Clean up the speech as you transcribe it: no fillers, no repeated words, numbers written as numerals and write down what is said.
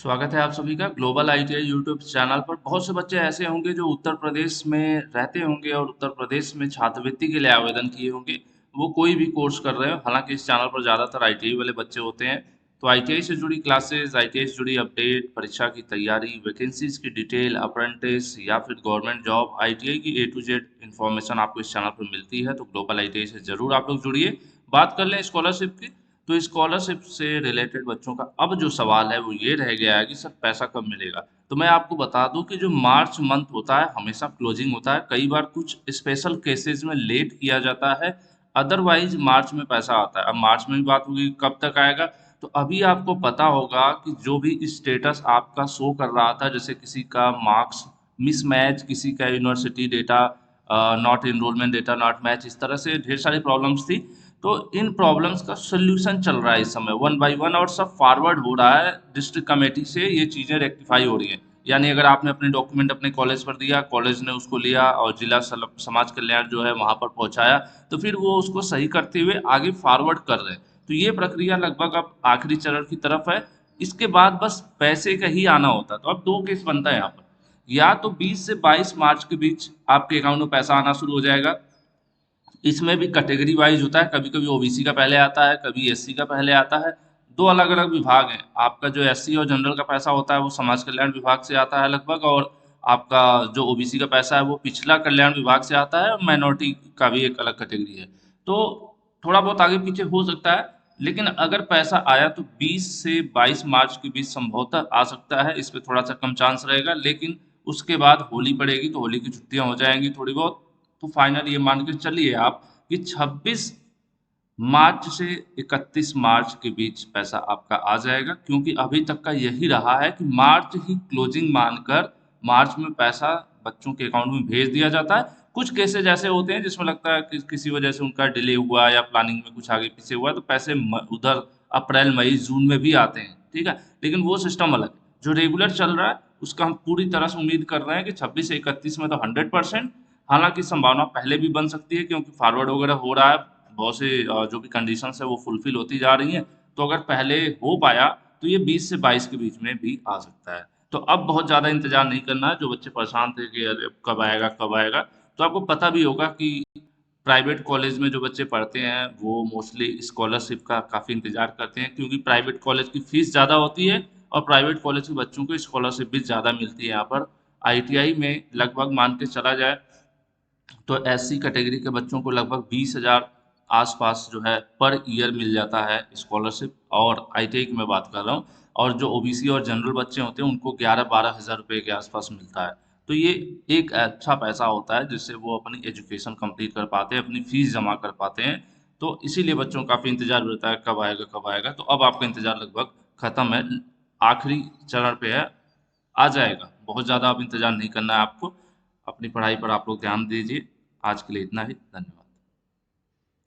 स्वागत है आप सभी का ग्लोबल आईटीआई यूट्यूब चैनल पर। बहुत से बच्चे ऐसे होंगे जो उत्तर प्रदेश में रहते होंगे और उत्तर प्रदेश में छात्रवृत्ति के लिए आवेदन किए होंगे। वो कोई भी कोर्स कर रहे हो, हालांकि इस चैनल पर ज़्यादातर आईटीआई वाले बच्चे होते हैं। तो आईटीआई से जुड़ी क्लासेस, आईटीआई से जुड़ी अपडेट, परीक्षा की तैयारी, वैकेंसीज की डिटेल, अप्रेंटिस या फिर गवर्नमेंट जॉब, आईटीआई की ए टू जेड इन्फॉर्मेशन आपको इस चैनल पर मिलती है। तो ग्लोबल आईटीआई से जरूर आप लोग जुड़िए। बात कर लें स्कॉलरशिप की, तो स्कॉलरशिप से रिलेटेड बच्चों का अब जो सवाल है वो ये रह गया है कि सर पैसा कब मिलेगा। तो मैं आपको बता दूं कि जो मार्च मंथ होता है हमेशा क्लोजिंग होता है, कई बार कुछ स्पेशल केसेस में लेट किया जाता है, अदरवाइज मार्च में पैसा आता है। अब मार्च में भी बात होगी कब तक आएगा। तो अभी आपको पता होगा कि जो भी स्टेटस आपका शो कर रहा था, जैसे किसी का मार्क्स मिसमैच, किसी का university data not enrolment data not match, इस तरह से ढेर सारी प्रॉब्लम्स थी। तो इन प्रॉब्लम्स का सोल्यूशन चल रहा है इस समय वन बाय वन, और सब फॉरवर्ड हो रहा है डिस्ट्रिक्ट कमेटी से, ये चीज़ें रेक्टिफाई हो रही हैं। यानी अगर आपने अपने डॉक्यूमेंट अपने कॉलेज पर दिया, कॉलेज ने उसको लिया और जिला समाज कल्याण जो है वहां पर पहुंचाया, तो फिर वो उसको सही करते हुए आगे फॉरवर्ड कर रहे हैं। तो ये प्रक्रिया लगभग अब आखिरी चरण की तरफ है। इसके बाद बस पैसे का ही आना होता है। तो अब दो केस बनता है यहाँ पर, या तो 20 से 22 मार्च के बीच आपके अकाउंट में पैसा आना शुरू हो जाएगा। इसमें भी कैटेगरी वाइज होता है, कभी कभी ओबीसी का पहले आता है, कभी एससी का पहले आता है। दो अलग अलग विभाग हैं। आपका जो एससी और जनरल का पैसा होता है वो समाज कल्याण विभाग से आता है लगभग, और आपका जो ओबीसी का पैसा है वो पिछला कल्याण विभाग से आता है, और माइनॉरिटी का भी एक अलग कैटेगरी है। तो थोड़ा बहुत आगे पीछे हो सकता है, लेकिन अगर पैसा आया तो 20 से 22 मार्च के बीच संभवतः आ सकता है। इस पे थोड़ा सा कम चांस रहेगा, लेकिन उसके बाद होली पड़ेगी तो होली की छुट्टियां हो जाएंगी थोड़ी बहुत। तो फाइनल ये मान के चलिए आप कि 26 मार्च से 31 मार्च के बीच पैसा आपका आ जाएगा, क्योंकि अभी तक का यही रहा है कि मार्च ही क्लोजिंग मानकर मार्च में पैसा बच्चों के अकाउंट में भेज दिया जाता है। कुछ केसेज ऐसे होते हैं जिसमें लगता है कि किसी वजह से उनका डिले हुआ या प्लानिंग में कुछ आगे पीछे हुआ, तो पैसे उधर अप्रैल मई जून में भी आते हैं, ठीक है। लेकिन वो सिस्टम अलग है। जो रेगुलर चल रहा है उसका हम पूरी तरह से उम्मीद कर रहे हैं कि 26 से 31 में तो 100%। हालांकि संभावना पहले भी बन सकती है, क्योंकि फॉरवर्ड वगैरह हो रहा है, बहुत से जो भी कंडीशंस है वो फुलफिल होती जा रही हैं। तो अगर पहले हो पाया तो ये 20 से 22 के बीच में भी आ सकता है। तो अब बहुत ज़्यादा इंतजार नहीं करना है। जो बच्चे परेशान थे कि अरे कब आएगा कब आएगा, तो आपको पता भी होगा कि प्राइवेट कॉलेज में जो बच्चे पढ़ते हैं वो मोस्टली स्कॉलरशिप का काफ़ी इंतजार करते हैं, क्योंकि प्राइवेट कॉलेज की फीस ज़्यादा होती है और प्राइवेट कॉलेज के बच्चों को स्कॉलरशिप भी ज़्यादा मिलती है यहाँ पर। आईटीआई में लगभग मान के चला जाए तो एससी कैटेगरी के बच्चों को लगभग 20,000 आसपास जो है पर ईयर मिल जाता है स्कॉलरशिप, और आईटीआई की मैं बात कर रहा हूँ। और जो ओबीसी और जनरल बच्चे होते हैं उनको 11-12 हज़ार रुपये के आसपास मिलता है। तो ये एक अच्छा पैसा होता है जिससे वो अपनी एजुकेशन कंप्लीट कर पाते हैं, अपनी फीस जमा कर पाते हैं। तो इसीलिए बच्चों को काफ़ी इंतजार रहता है कब आएगा कब आएगा। तो अब आपका इंतजार लगभग खत्म है, आखिरी चरण पे है, आ जाएगा। बहुत ज़्यादा अब इंतजार नहीं करना है आपको। अपनी पढ़ाई पर आप लोग ध्यान दीजिए। आज के लिए इतना ही, धन्यवाद।